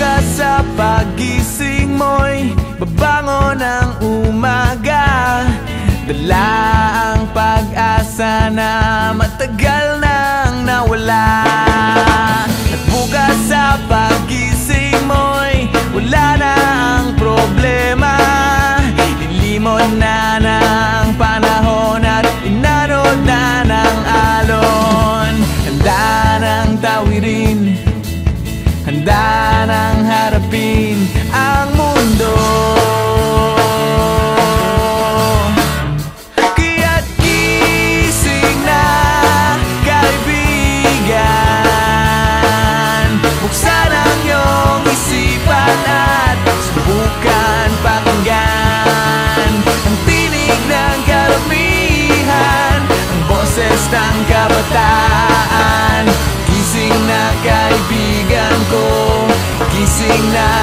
Bukas sa pagising mo'y babangon ng umaga, dala ang pag-asa na matagal nang nawala. At bukas sa pagising mo'y wala na ang problema, nilimon na ng panahon at inanod na ng alon. Handa ng tawirin, handa nang harapin ang mundo. Kaya't gising na, kaibigan, buksan ang iyong isipan at subukan pakinggan ang tinig ng karamihan, ang boses ng kabataan. Gising na, kaibigan ko, gising na.